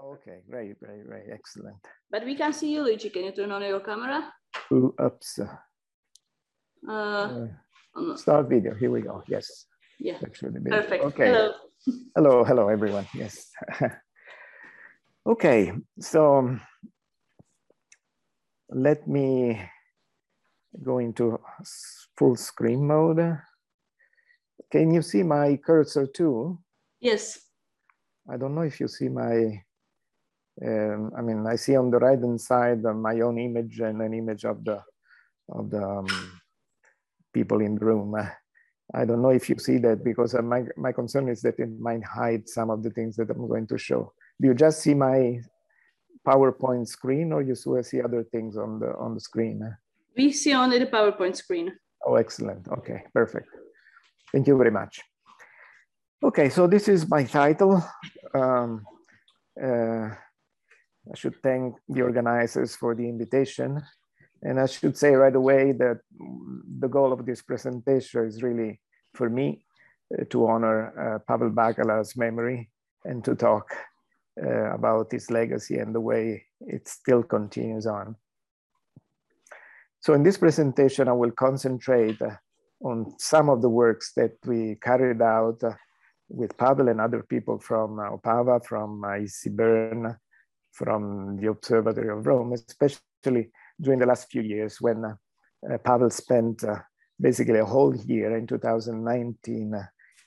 Okay, great, excellent. But we can see you, Luigi. Can you turn on your camera? Oops. Start video. Here we go. Yes. Yeah. Actually, perfect. Okay. Hello, everyone. Yes. Okay. So let me go into full screen mode. Can you see my cursor too? Yes. I don't know if you see my. I mean, I see on the right-hand side my own image and an image of the people in the room. I don't know if you see that, because my concern is that it might hide some of the things that I'm going to show. Do you just see my PowerPoint screen, or you see other things on the screen? We see only the PowerPoint screen. Oh, excellent. Okay, perfect. Thank you very much. Okay, so this is my title. I should thank the organizers for the invitation. And I should say right away that the goal of this presentation is really, for me, to honor Pavel Bakala's memory and to talk about his legacy and the way it still continues on. So in this presentation, I will concentrate on some of the works that we carried out with Pavel and other people from Opava, from IC Bern, from the Observatory of Rome, especially during the last few years when Pavel spent basically a whole year in 2019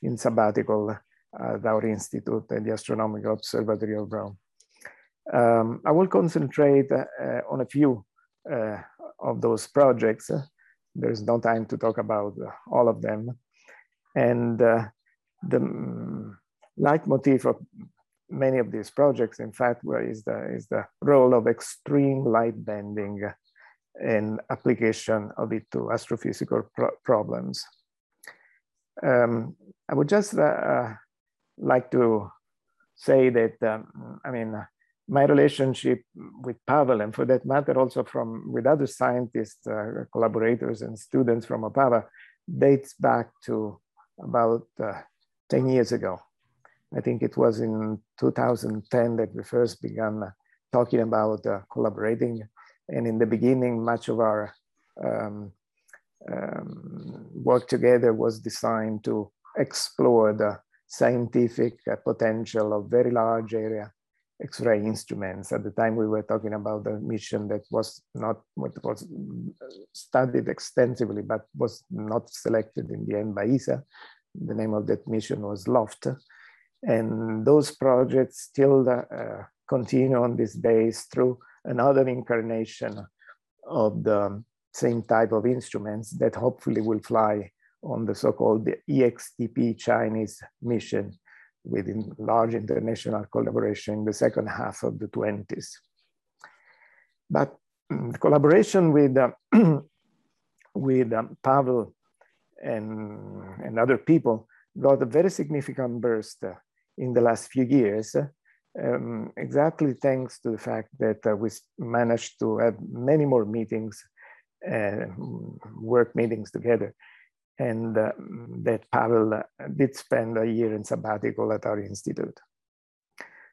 in sabbatical at our institute at the Astronomical Observatory of Rome. I will concentrate on a few of those projects. There's no time to talk about all of them. And the leitmotiv of many of these projects, in fact, is the role of extreme light bending and application of it to astrophysical problems. I would just like to say that, I mean, my relationship with Pavel, and for that matter also with other scientists, collaborators and students from Opava, dates back to about 10 years ago. I think it was in 2010 that we first began talking about collaborating. And in the beginning, much of our work together was designed to explore the scientific potential of very large area X-ray instruments. At the time, we were talking about a mission that was not what was studied extensively, but was not selected in the end by ESA. The name of that mission was LOFT. And those projects still continue on these days through another incarnation of the same type of instruments that hopefully will fly on the so-called EXTP Chinese mission within large international collaboration in the second half of the 20s. But the collaboration with Pavel and other people got a very significant burst in the last few years, exactly thanks to the fact that we managed to have many more meetings, work meetings together, and that Pavel did spend a year in sabbatical at our institute.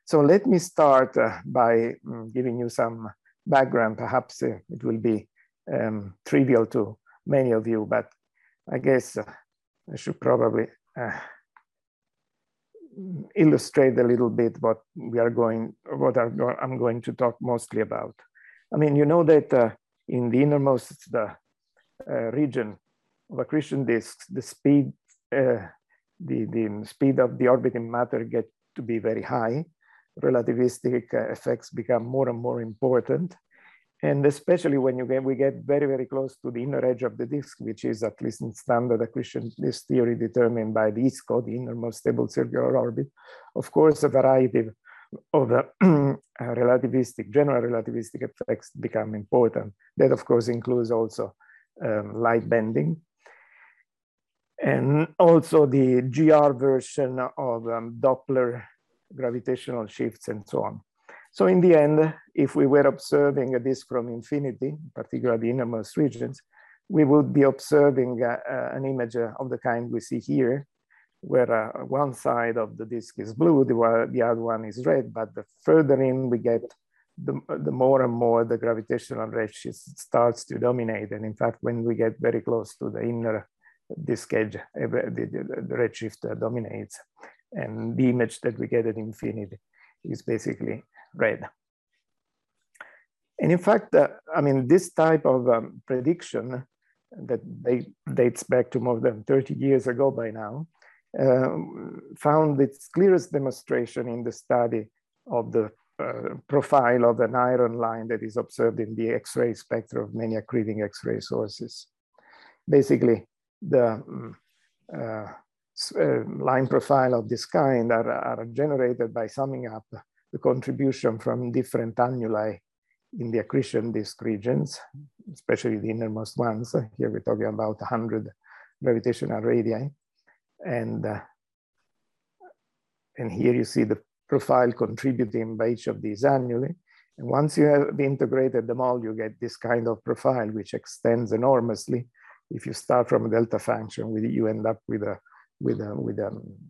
So let me start by giving you some background. Perhaps it will be trivial to many of you, but I guess I should probably illustrate a little bit what I'm going to talk mostly about. I mean, you know that in the innermost region of accretion disks, the speed of the orbiting matter get to be very high. Relativistic effects become more and more important. And especially when we get very, very close to the inner edge of the disk, which is at least in standard accretion disk theory determined by the ISCO, the innermost stable circular orbit. Of course, a variety of general relativistic effects become important. That, of course, includes also light bending. And also the GR version of Doppler gravitational shifts and so on. So in the end, if we were observing a disk from infinity, particularly the innermost regions, we would be observing an image of the kind we see here, where one side of the disk is blue, the other one is red, but the further in we get, the more and more the gravitational redshift starts to dominate. And in fact, when we get very close to the inner disk edge, the redshift dominates. And the image that we get at infinity is basically red. And in fact, I mean, this type of prediction that dates back to more than 30 years ago by now, found its clearest demonstration in the study of the profile of an iron line that is observed in the X-ray spectra of many accreting X-ray sources. Basically, the line profile of this kind are generated by summing up the contribution from different annuli in the accretion disk regions, especially the innermost ones. Here we're talking about 100 gravitational radii. And here you see the profile contributing by each of these annuli. And once you have integrated them all, you get this kind of profile, which extends enormously. If you start from a delta function, you end up with a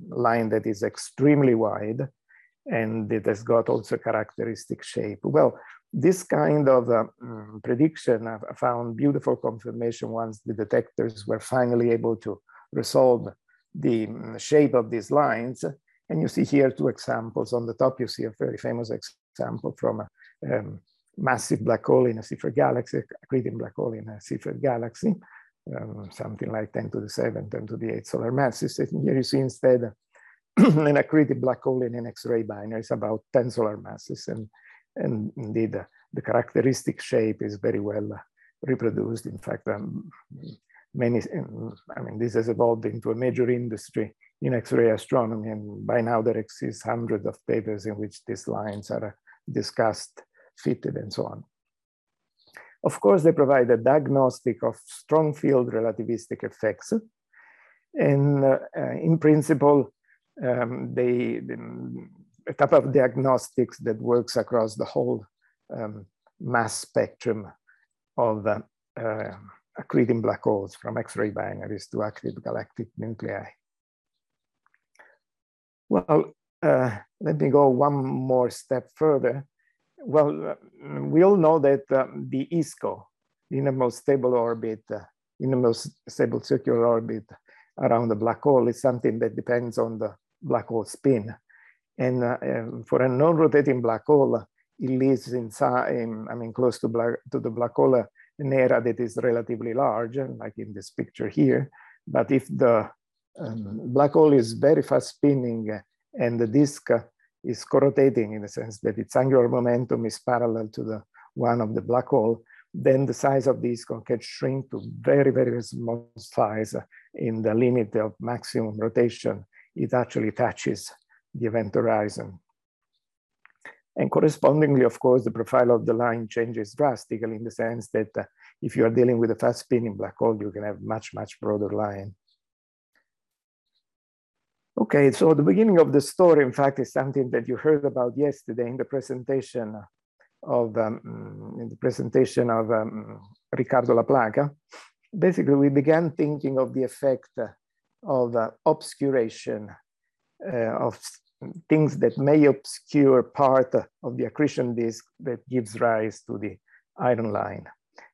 line that is extremely wide, and it has got also characteristic shape. Well, this kind of prediction I found beautiful confirmation once the detectors were finally able to resolve the shape of these lines. And you see here two examples. On the top, you see a very famous example from a massive black hole in a Seyfert galaxy, accreting black hole in a Seyfert galaxy, something like 10 to the 7, 10 to the 8 solar masses. And here you see instead an accretive black hole in an X-ray binary. It's about 10 solar masses. And indeed, the characteristic shape is very well reproduced. In fact, this has evolved into a major industry in X-ray astronomy, and by now there exists hundreds of papers in which these lines are discussed, fitted, and so on. Of course, they provide a diagnostic of strong field relativistic effects, and in principle, a type of diagnostics that works across the whole mass spectrum of accreting black holes, from X-ray binaries to active galactic nuclei. Well, let me go one more step further. Well, we all know that the ISCO, innermost stable orbit, innermost stable circular orbit around the black hole, is something that depends on the black hole spin. And for a non-rotating black hole, it leaves inside, close to the black hole, an area that is relatively large, like in this picture here. But if the black hole is very fast spinning and the disk is co-rotating in the sense that its angular momentum is parallel to the one of the black hole, then the size of the ISCO can shrink to very, very small size. In the limit of maximum rotation, it actually touches the event horizon. And correspondingly, of course, the profile of the line changes drastically in the sense that if you are dealing with a fast spinning black hole, you can have much, much broader line. Okay, so the beginning of the story, in fact, is something that you heard about yesterday in the presentation of Riccardo La Placa. Basically, we began thinking of the effect of obscuration, of things that may obscure part of the accretion disk that gives rise to the iron line.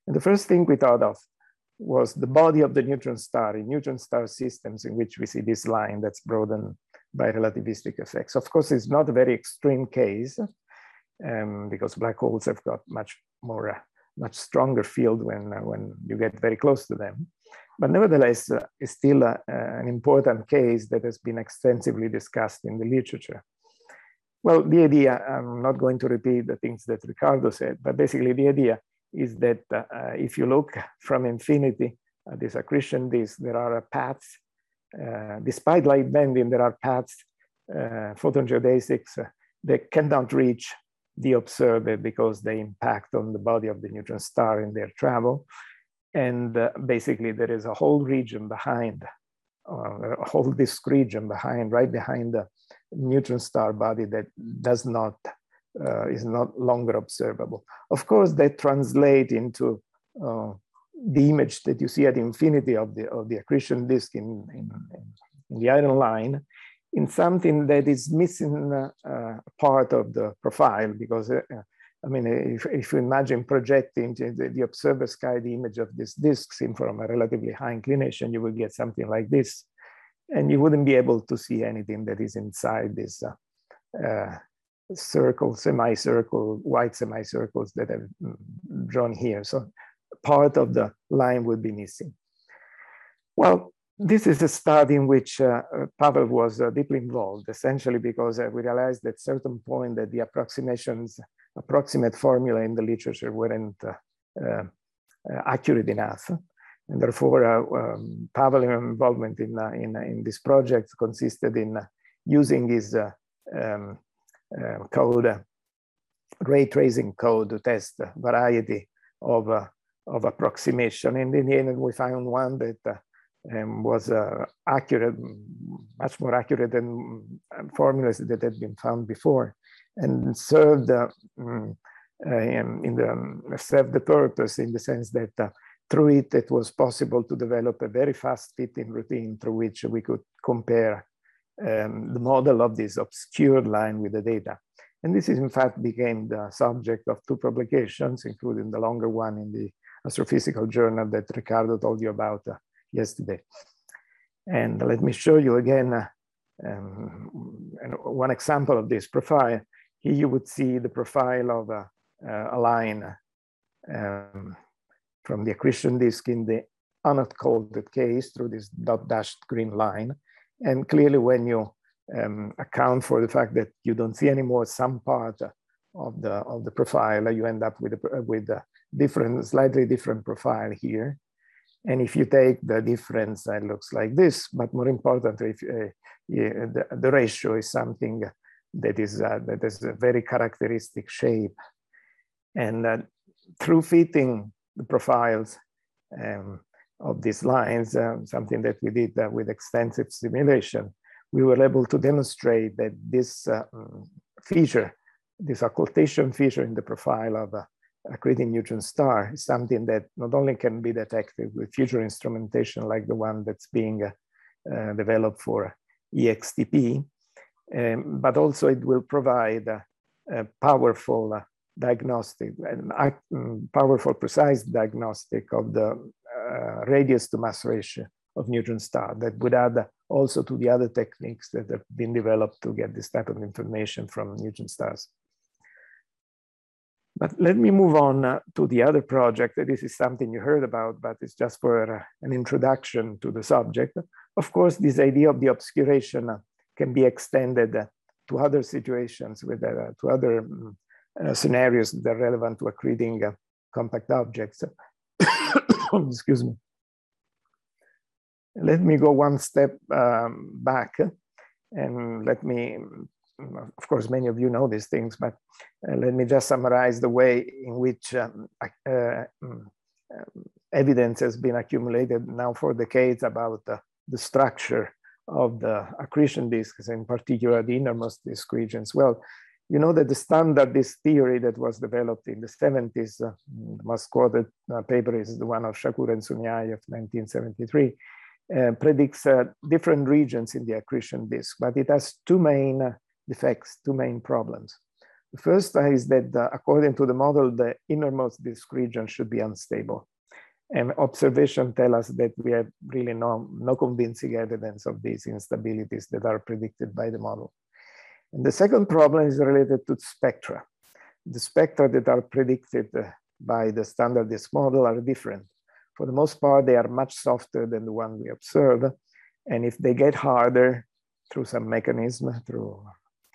And the first thing we thought of was the body of the neutron star, in neutron star systems in which we see this line that's broadened by relativistic effects. Of course, it's not a very extreme case because black holes have got much stronger field when you get very close to them. But nevertheless, it's still an important case that has been extensively discussed in the literature. Well, the idea, I'm not going to repeat the things that Riccardo said, but basically the idea is that if you look from infinity at this accretion disk, there are paths, despite light bending, there are paths, photon geodesics, that cannot reach the observer because they impact on the body of the neutron star in their travel. And basically there is a whole region behind, a whole disk region behind, right behind the neutron star body that does not, is not longer observable. Of course, that translates into the image that you see at infinity of the accretion disk in in the iron line, in something that is missing part of the profile, because I mean, if you imagine projecting the observer sky the image of this disk seen from a relatively high inclination, you will get something like this, and you wouldn't be able to see anything that is inside this circle, semicircle, white semicircles that I've drawn here. So part of the line would be missing. Well, this is a study in which Pavel was deeply involved, essentially because we realized at a certain point that the approximate formula in the literature weren't accurate enough. And therefore, Pavel's involvement in this project consisted in using his ray tracing code to test a variety of approximation. And in the end, we found one that was accurate, much more accurate than formulas that had been found before, and served served the purpose in the sense that through it was possible to develop a very fast fitting routine through which we could compare the model of this obscured line with the data. And this is in fact became the subject of 2 publications, including the longer one in the Astrophysical Journal that Ricardo told you about yesterday. And let me show you again one example of this profile. Here you would see the profile of a line from the accretion disk in the uncoated case through this dot-dashed green line. And clearly when you account for the fact that you don't see anymore some part of the profile, you end up with a slightly different profile here. And if you take the difference, it looks like this. But more importantly, the ratio is something that is a very characteristic shape. And through fitting the profiles of these lines, something that we did with extensive simulation, we were able to demonstrate that this feature, this occultation feature in the profile of a accreting neutron star, is something that not only can be detected with future instrumentation like the one that's being developed for EXTP, but also it will provide a powerful diagnostic, powerful precise diagnostic of the radius to mass ratio of neutron star that would add also to the other techniques that have been developed to get this type of information from neutron stars. But let me move on to the other project. This is something you heard about, but it's just for an introduction to the subject. Of course, this idea of the obscuration can be extended to other situations, to other scenarios that are relevant to accreting compact objects. Excuse me. Let me go one step back and let me, of course, many of you know these things, but let me just summarize the way in which evidence has been accumulated now for decades about the structure of the accretion disks, in particular the innermost disk regions. Well, you know that the standard disk theory that was developed in the 70s, the most quoted paper is the one of Shakur and Sunyai of 1973, predicts different regions in the accretion disk, but it has 2 main defects, 2 main problems. The first is that according to the model, the innermost disk region should be unstable. And observation tell us that we have really no convincing evidence of these instabilities that are predicted by the model. And the second problem is related to spectra. The spectra that are predicted by the standard disk model are different. For the most part, they are much softer than the one we observe. And if they get harder through some mechanism, through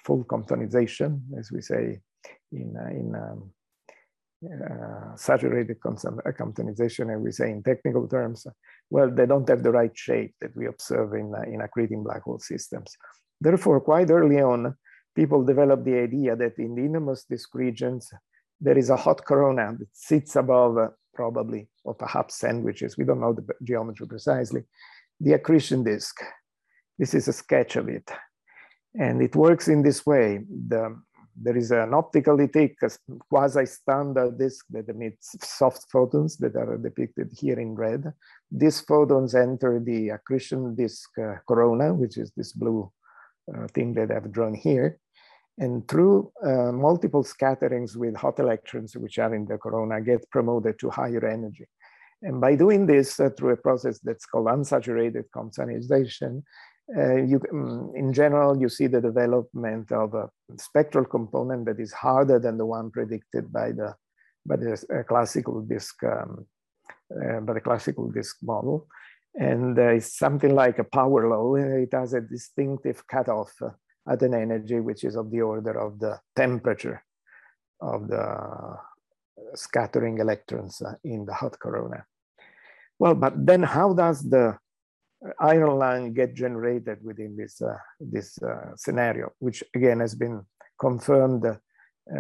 full comptonization, as we say in saturated comptonization, and we say in technical terms, well, they don't have the right shape that we observe in accreting black hole systems. Therefore, quite early on, people developed the idea that in the innermost disk regions, there is a hot corona that sits above probably, or perhaps sandwiches, we don't know the geometry precisely, the accretion disk. This is a sketch of it. And it works in this way. The there is an optically thick quasi-standard disk that emits soft photons that are depicted here in red. These photons enter the accretion disk corona, which is this blue thing that I've drawn here. And through multiple scatterings with hot electrons, which are in the corona, get promoted to higher energy. And by doing this through a process that's called unsaturated Compsonization, in general, you see the development of a spectral component that is harder than the one predicted by the classical disk model. And it's something like a power law. It has a distinctive cutoff at an energy which is of the order of the temperature of the scattering electrons in the hot corona. Well, but then how does the iron line get generated within this scenario, which again has been confirmed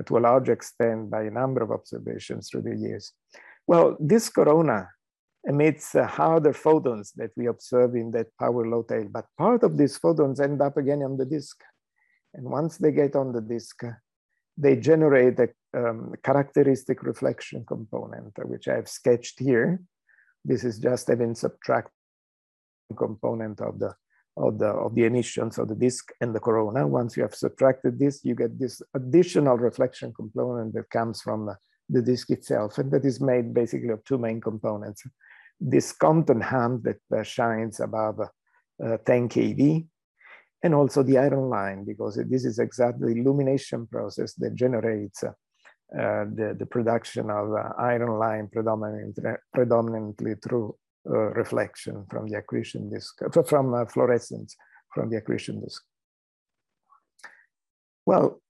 to a large extent by a number of observations through the years? Well, this corona emits harder photons that we observe in that power law tail, but part of these photons end up again on the disk. And once they get on the disk, they generate a characteristic reflection component, which I've sketched here. This is just a subtract component of the emissions of the disk and the corona. Once you have subtracted this, you get this additional reflection component that comes from the disk itself, and that is made basically of two main components. This Compton hand that shines above 10 keV, and also the iron line, because this is exactly the illumination process that generates the production of iron line predominantly through reflection from the accretion disk, from fluorescence from the accretion disk. Well,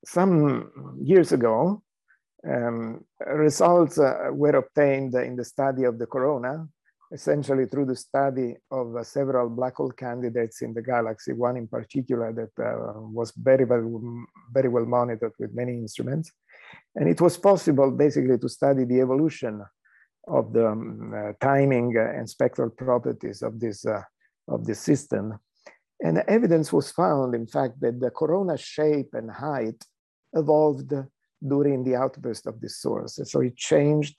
some years ago, results were obtained in the study of the corona, essentially through the study of several black hole candidates in the galaxy, one in particular that was very well monitored with many instruments. And it was possible basically to study the evolution of the timing and spectral properties of this system. And evidence was found, in fact, that the corona shape and height evolved during the outburst of this source. So it changed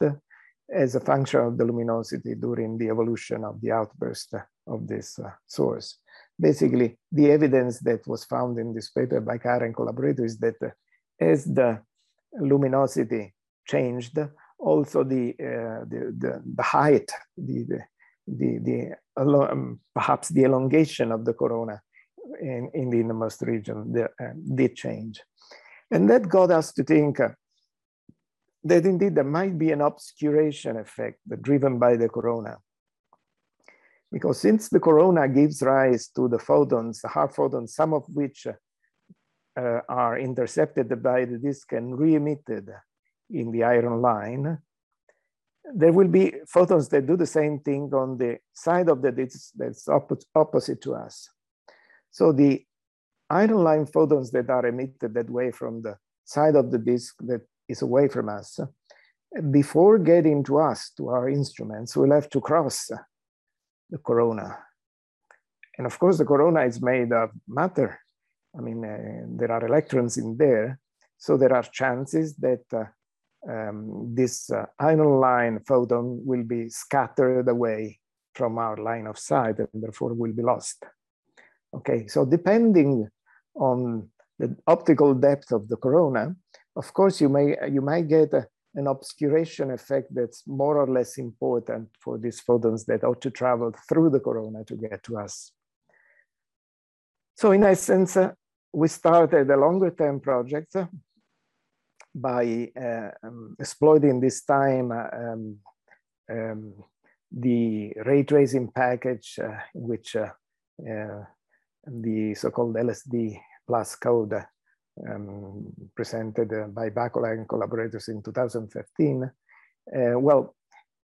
as a function of the luminosity during the evolution of the outburst of this source. Basically, the evidence that was found in this paper by Bakala and collaborators is that as the luminosity changed, also the height, perhaps the elongation of the corona in the innermost region did change. And that got us to think that indeed there might be an obscuration effect driven by the corona. Because since the corona gives rise to the photons, the hard photons, some of which are intercepted by the disk and re-emitted in the iron line, there will be photons that do the same thing on the side of the disk that's opposite to us. So the iron line photons that are emitted that way from the side of the disk that is away from us, before getting to us, to our instruments, we'll have to cross the corona. And of course, the corona is made of matter. I mean, there are electrons in there. So there are chances that this iron line photon will be scattered away from our line of sight and therefore will be lost. Okay, so depending on the optical depth of the corona, of course, you might get an obscuration effect that's more or less important for these photons that ought to travel through the corona to get to us. So in essence, we started a longer term project by exploiting this time the ray tracing package, which the so-called LSD plus code presented by Bakala and collaborators in 2015. Well,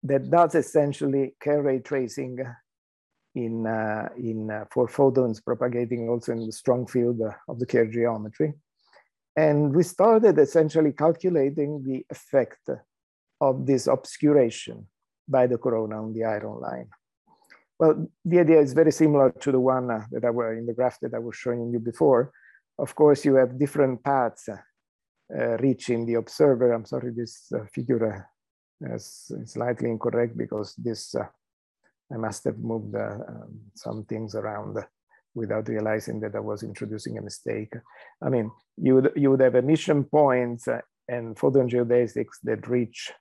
that does essentially ray tracing for photons propagating also in the strong field of the Kerr geometry. And we started essentially calculating the effect of this obscuration by the corona on the iron line. Well, the idea is very similar to the one that in the graph that I was showing you before. of course, you have different paths reaching the observer. I'm sorry, this figure is slightly incorrect because this, I must have moved some things around without realizing that I was introducing a mistake. I mean, you would have emission points and photon geodesics that reach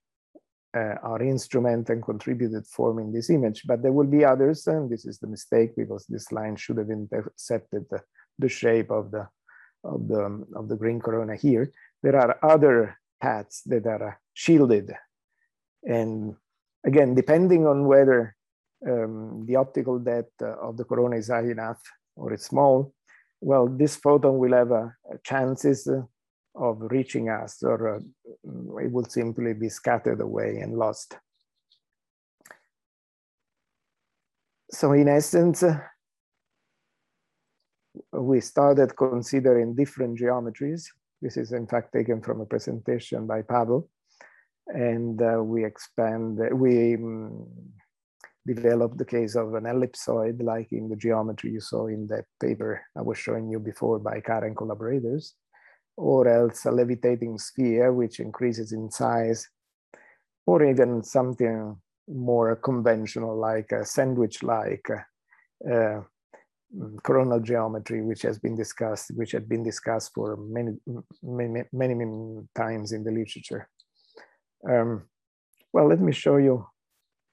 our instrument and contributed forming this image, but there will be others, and this is the mistake because this line should have intercepted the shape of the green corona here. There are other paths that are shielded, and again, depending on whether the optical depth of the corona is high enough or it's small, well, this photon will have chances of reaching us, or it will simply be scattered away and lost. So in essence, we started considering different geometries. This is in fact taken from a presentation by Pavel, and we developed the case of an ellipsoid, like in the geometry you saw in that paper I was showing you before by Bakala and collaborators, or else a levitating sphere, which increases in size, or even something more conventional, like a sandwich-like coronal geometry, which had been discussed for many times in the literature. Well, let me show you.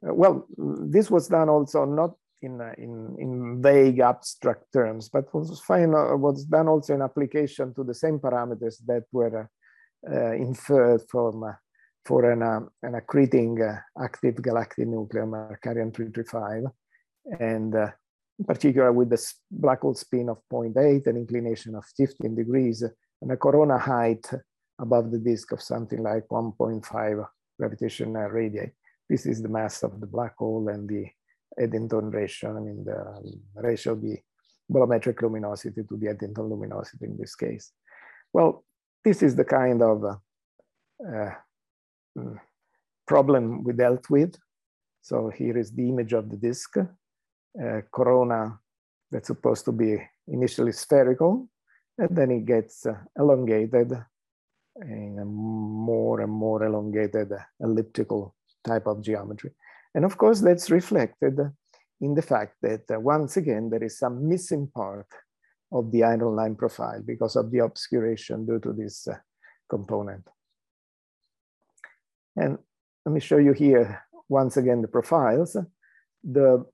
Well, this was done also not in vague abstract terms, but was done also in application to the same parameters that were inferred for an accreting active galactic nuclear, Markarian 335, and in particular with the black hole spin of 0.8, an inclination of 15 degrees, and a corona height above the disk of something like 1.5 gravitational radii. This is the mass of the black hole and the Eddington ratio, I mean the ratio of the bolometric luminosity to the Eddington luminosity in this case. Well, this is the kind of problem we dealt with. So here is the image of the disk, corona that's supposed to be initially spherical, and then it gets elongated in a more and more elongated elliptical type of geometry. And of course, that's reflected in the fact that once again, there is some missing part of the iron line profile because of the obscuration due to this component. And let me show you here, once again, the profiles. The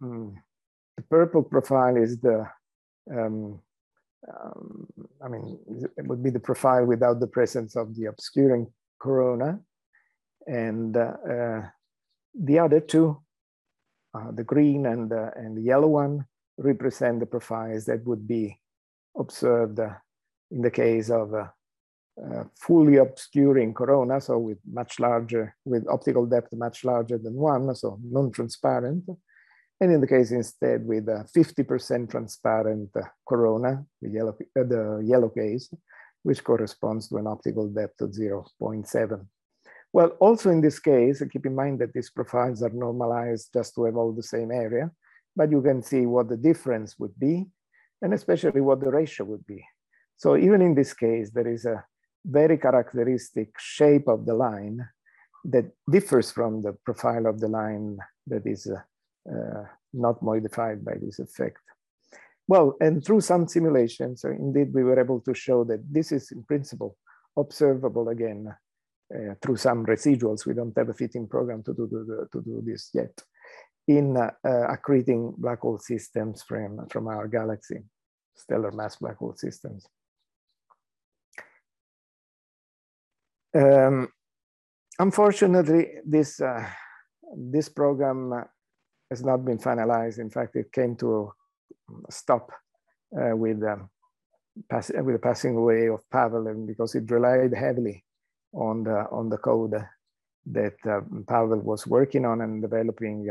purple profile is the, I mean, it would be the profile without the presence of the obscuring corona. And the other two, the green and the yellow one, represent the profiles that would be observed in the case of fully obscuring corona, so with much larger, with optical depth much larger than 1, so non-transparent. And in the case instead with 50% transparent corona, the yellow case, which corresponds to an optical depth of 0.7. Well, also in this case, keep in mind that these profiles are normalized just to have all the same area, but you can see what the difference would be, and especially what the ratio would be. So even in this case, there is a very characteristic shape of the line that differs from the profile of the line that is not modified by this effect. Well, and through some simulations, indeed, we were able to show that this is in principle observable again through some residuals. We don't have a fitting program to do this yet in accreting black hole systems from our galaxy, stellar mass black hole systems. Unfortunately, this program has not been finalized. In fact, it came to a stop with the passing away of Pavel, and because it relied heavily on the code that Pavel was working on and developing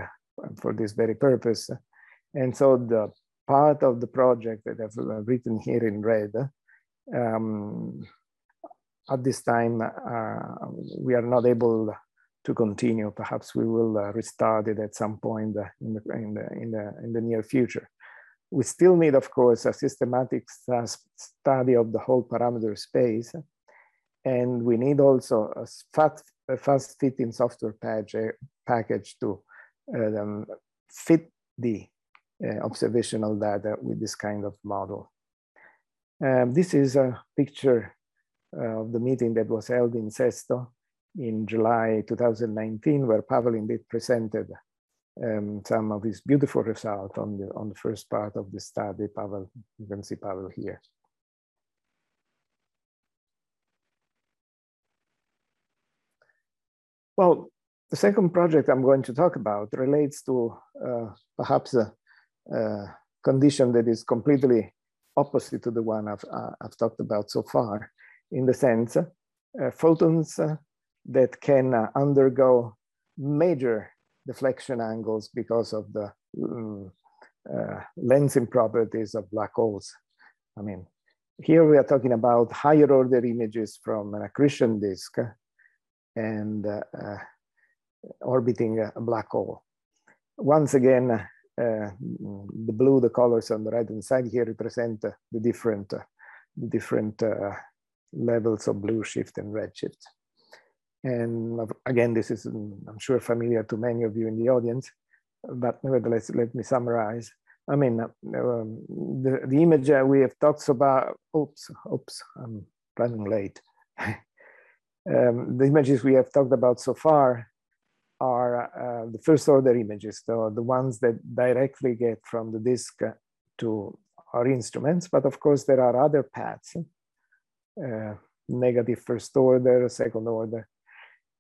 for this very purpose. And so the part of the project that I've written here in red, at this time, we are not able to continue. Perhaps we will restart it at some point in the near future. We still need, of course, a systematic study of the whole parameter space. And we need also a fast-fitting software package to fit the observational data with this kind of model. This is a picture of the meeting that was held in Sesto in July 2019, where Pavel indeed presented some of his beautiful results on the first part of the study. Pavel, you can see Pavel here. Well, the second project I'm going to talk about relates to perhaps a condition that is completely opposite to the one I've talked about so far, in the sense photons that can undergo major deflection angles because of the lensing properties of black holes. I mean, here we are talking about higher order images from an accretion disk and orbiting a black hole. Once again, the blue, the colors on the right-hand side here represent the different levels of blue shift and red shift. And again, this is, I'm sure, familiar to many of you in the audience, but nevertheless, let me summarize. I mean, the image we have talked about, oops, I'm running late. The images we have talked about so far are the first order images, so the ones that directly get from the disk to our instruments. But of course, there are other paths, negative first order, second order,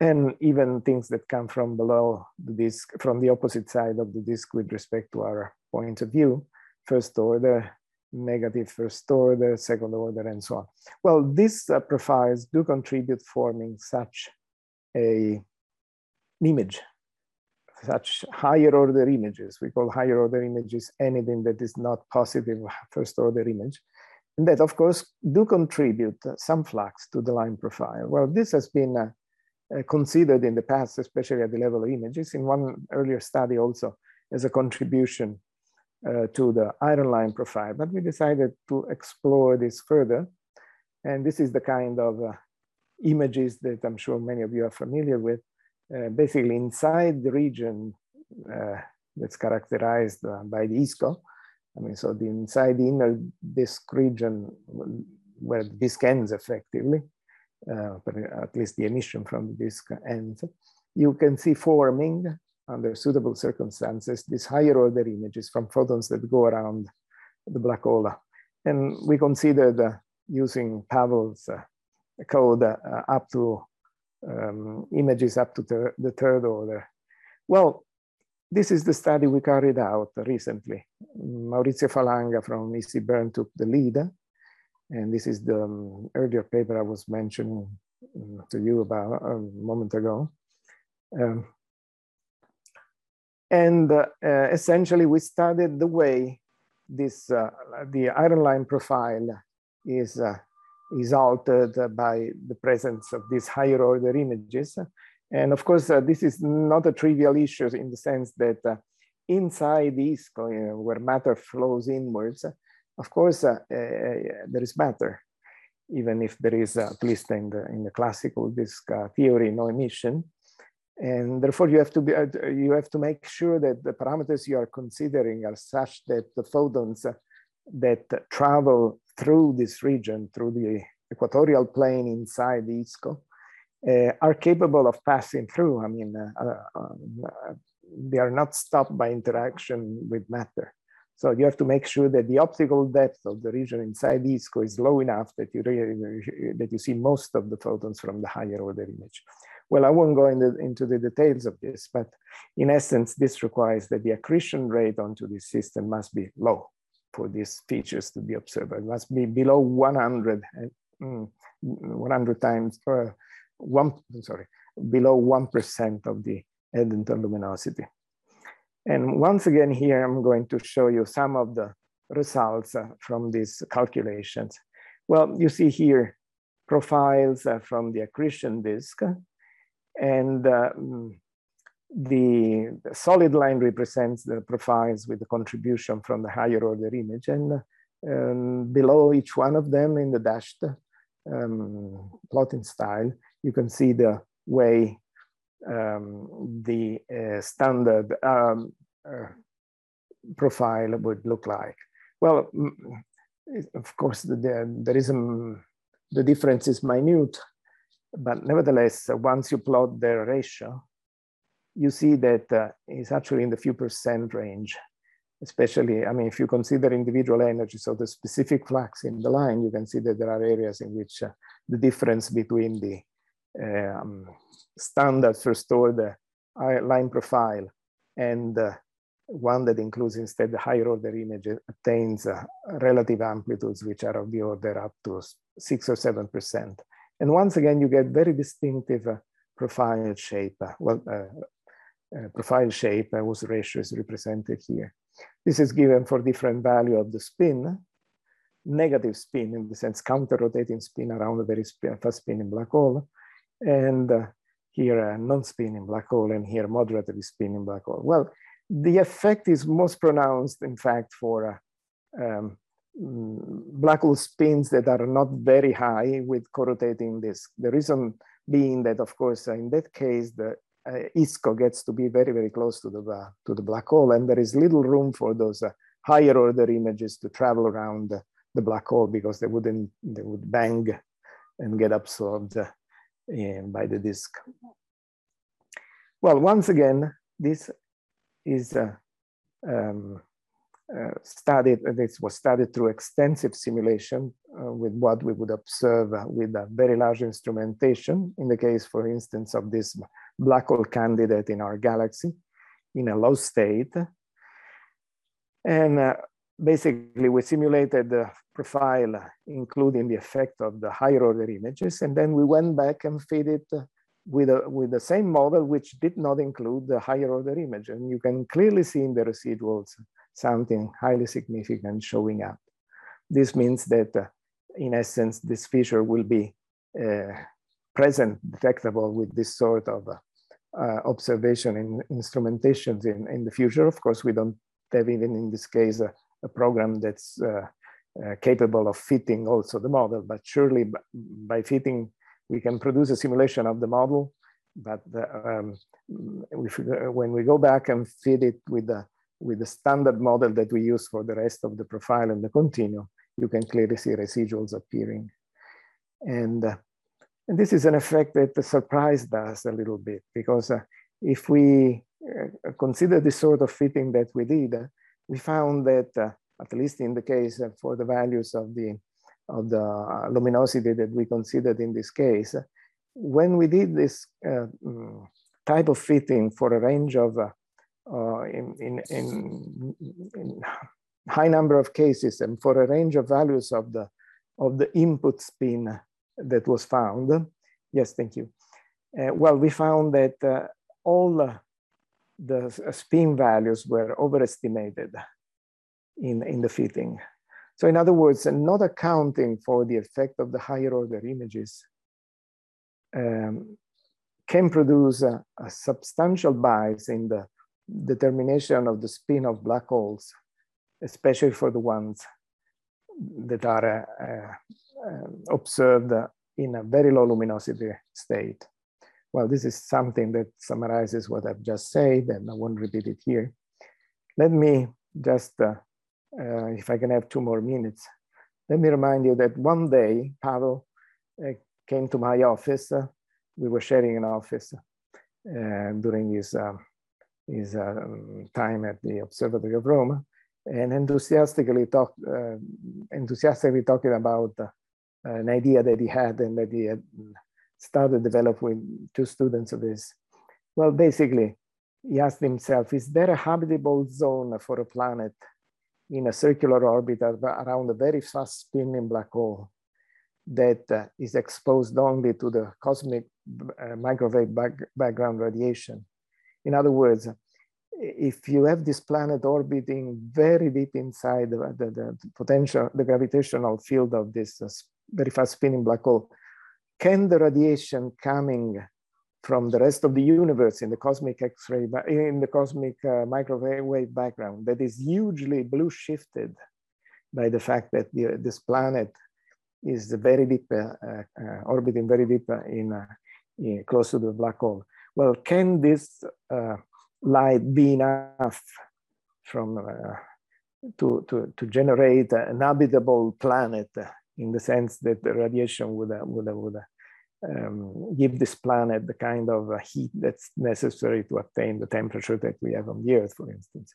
and even things that come from below the disk, from the opposite side of the disk with respect to our point of view, first order, negative first order, second order, and so on. Well, these profiles do contribute forming such an image, such higher order images. We call higher order images anything that is not positive first order image. And that, of course, do contribute some flux to the line profile. Well, this has been considered in the past, especially at the level of images, in one earlier study also as a contribution to the iron line profile. But we decided to explore this further. And this is the kind of images that I'm sure many of you are familiar with. Basically inside the region that's characterized by the ISCO. I mean, so inside the inner disk region where the disk ends effectively, but at least the emission from the disk ends, you can see forming under suitable circumstances these higher order images from photons that go around the black hole. And we considered using Pavel's code up to images up to the third order. Well, this is the study we carried out recently. Maurizio Falanga from EC Bern took the lead. And this is the earlier paper I was mentioning to you about a moment ago. Essentially, we studied the way this the iron line profile is altered by the presence of these higher order images. And of course, this is not a trivial issue in the sense that inside the ISCO, where matter flows inwards, of course, there is matter, even if there is, at least in the classical disk theory, no emission. And therefore, you have to make sure that the parameters you are considering are such that the photons that travel through this region, through the equatorial plane inside the ISCO, are capable of passing through. I mean, they are not stopped by interaction with matter. So you have to make sure that the optical depth of the region inside the ISCO is low enough that you see most of the photons from the higher order image. Well, I won't go into the details of this, but in essence, this requires that the accretion rate onto this system must be low for these features to be observed. It must be below 100 times, below 1% of the Eddington luminosity. And once again, here, I'm going to show you some of the results from these calculations. Well, you see here profiles from the accretion disk. And the solid line represents the profiles with the contribution from the higher order image, and below each one of them in the dashed plotting style, you can see the way the standard profile would look like. Well, of course, the difference is minute, but nevertheless, once you plot their ratio, you see that it's actually in the few percent range. Especially, I mean, if you consider individual energies of the specific flux in the line, you can see that there are areas in which the difference between the standard first order line profile and one that includes instead the higher order image attains relative amplitudes which are of the order up to 6 or 7%. And once again, you get very distinctive profile shape. Profile shape whose ratio is represented here. This is given for different value of the spin, negative spin in the sense counter-rotating spin around a very fast spinning black hole, and here a non-spinning black hole, and here moderately spinning black hole. Well, the effect is most pronounced, in fact, for black hole spins that are not very high with co-rotating disk. The reason being that, of course, in that case, the ISCO gets to be very, very close to the black hole, and there is little room for those higher order images to travel around the black hole because they would bang and get absorbed by the disk. Well, once again, this is this was studied through extensive simulation with what we would observe with a very large instrumentation. In the case, for instance, of this black hole candidate in our galaxy in a low state. And basically, we simulated the profile, including the effect of the higher order images. And then we went back and fed it with the same model, which did not include the higher order image. And you can clearly see in the residuals something highly significant showing up. This means that, in essence, this feature will be present, detectable with this sort of observation in instrumentations in the future. Of course, we don't have even in this case a program that's capable of fitting also the model, but surely by fitting, we can produce a simulation of the model. But when we go back and feed it with the standard model that we use for the rest of the profile and the continuum, you can clearly see residuals appearing. And this is an effect that surprised us a little bit, because if we consider the sort of fitting that we did, we found that, at least in the case for the values of the luminosity that we considered in this case, when we did this type of fitting for a range of in high number of cases and for a range of values of the input spin that was found. Yes, thank you. Well, we found that all the spin values were overestimated in the fitting. So in other words, not accounting for the effect of the higher order images can produce a substantial bias in the determination of the spin of black holes, especially for the ones that are observed in a very low luminosity state. Well, this is something that summarizes what I've just said, and I won't repeat it here. Let me just, if I can have 2 more minutes, let me remind you that one day, Pavel came to my office. We were sharing an office during his time at the Observatory of Rome, and enthusiastically talking about an idea that he had and that he had started developing with 2 students of his. Well, basically, he asked himself, is there a habitable zone for a planet in a circular orbit around a very fast spinning black hole that is exposed only to the cosmic microwave background radiation? In other words, if you have this planet orbiting very deep inside the gravitational field of this very fast spinning black hole, can the radiation coming from the rest of the universe in the cosmic X-ray, in the cosmic microwave background that is hugely blue shifted by the fact that this planet is very deep, orbiting very deep close to the black hole. Well, can this light be enough to generate an habitable planet in the sense that the radiation would give this planet the kind of heat that's necessary to attain the temperature that we have on the Earth, for instance?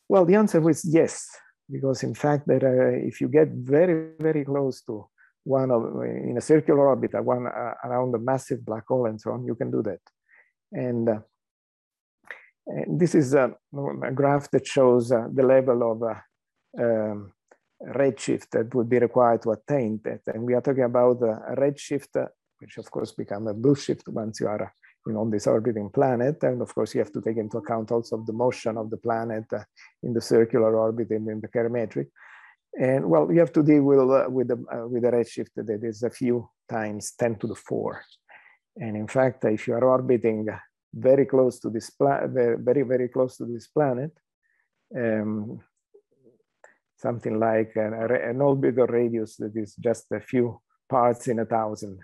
Well, the answer was yes, because in fact, that if you get very, very close to in a circular orbit, around a massive black hole and so on, you can do that. And this is a graph that shows the level of redshift that would be required to attain that. And we are talking about a redshift, which of course become a blue shift once you are on this orbiting planet. And of course, you have to take into account also the motion of the planet in the circular orbit and in the geometry. And well, you have to deal with the redshift that is a few times 10 to the 4. And in fact, if you are orbiting very close to this very, very close to this planet, something like an orbital radius that is just a few parts in 1,000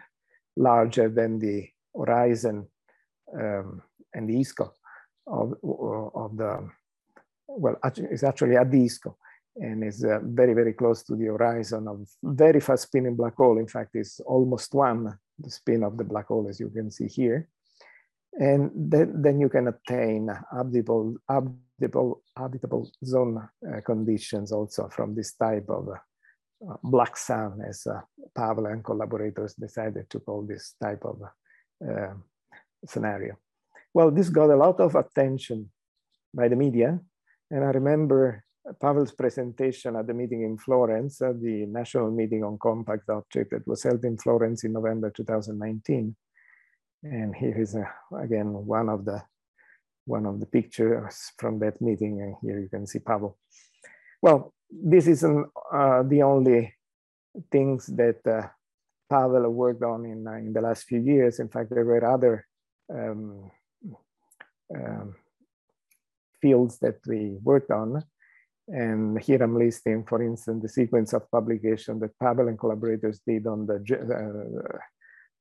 larger than the horizon and the ISCO of the, well, it's actually at the ISCO, and is very, very close to the horizon of very fast spinning black hole. In fact, it's almost the spin of the black hole, as you can see here. And then you can obtain habitable zone conditions also from this type of black sun, as Pavel and collaborators decided to call this type of scenario. Well, this got a lot of attention by the media. And I remember Pavel's presentation at the meeting in Florence, the national meeting on compact object that was held in Florence in November 2019. And here is again one of the pictures from that meeting, and here you can see Pavel. Well, this isn't the only things that Pavel worked on in the last few years. In fact, there were other fields that we worked on. And here I'm listing, for instance, the sequence of publication that Pavel and collaborators did on the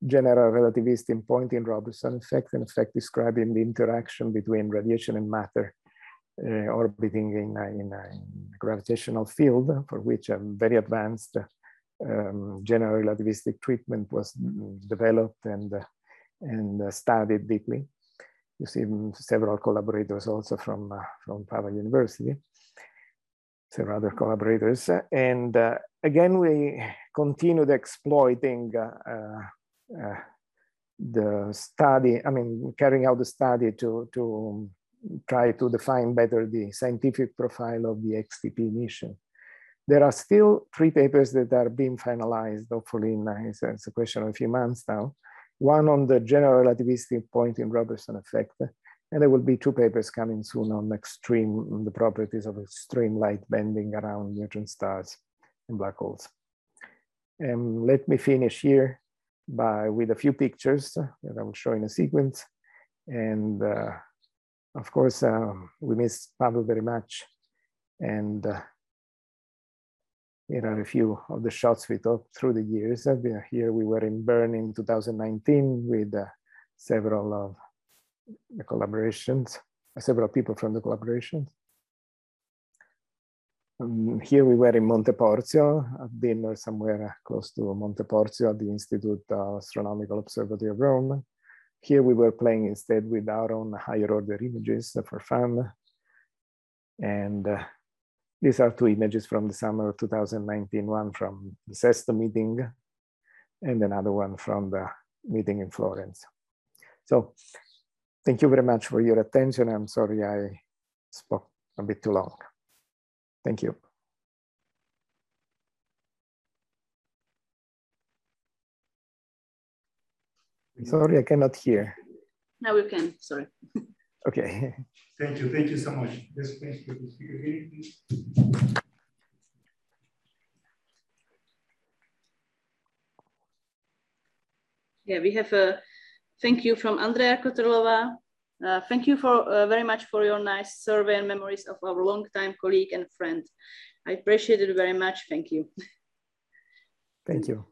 general relativistic point-in Robertson effect, an effect describing the interaction between radiation and matter orbiting in a gravitational field, for which a very advanced general relativistic treatment was developed and studied deeply. You see several collaborators also from Opava University, several other collaborators. And again, we continued exploiting the study, carrying out the study to try to define better the scientific profile of the XTP mission. There are still 3 papers that are being finalized, hopefully it's a question of a few months now. One on the general relativistic point-in Robertson effect, and there will be 2 papers coming soon on the properties of extreme light bending around neutron stars and black holes. And let me finish here with a few pictures that I will show in a sequence. And of course, we miss Pavel very much. And here are a few of the shots we took through the years. Here we were in Bern in 2019 with several of the collaborations, several people from the collaborations. Here we were in Monteporzio, at dinner somewhere close to Monteporzio at the Institute of Astronomical Observatory of Rome. Here we were playing instead with our own higher order images for fun. And these are 2 images from the summer of 2019, one from the Sesto meeting and another one from the meeting in Florence. So thank you very much for your attention. I'm sorry I spoke a bit too long. Thank you. Sorry, I cannot hear. Now we can, sorry. Okay. Thank you so much. Yes, thank you. Speak again, please. Yeah, we have a Thank you from Andrea Kotrlova. Thank you for very much for your nice survey and memories of our longtime colleague and friend. I appreciate it very much. Thank you. Thank you.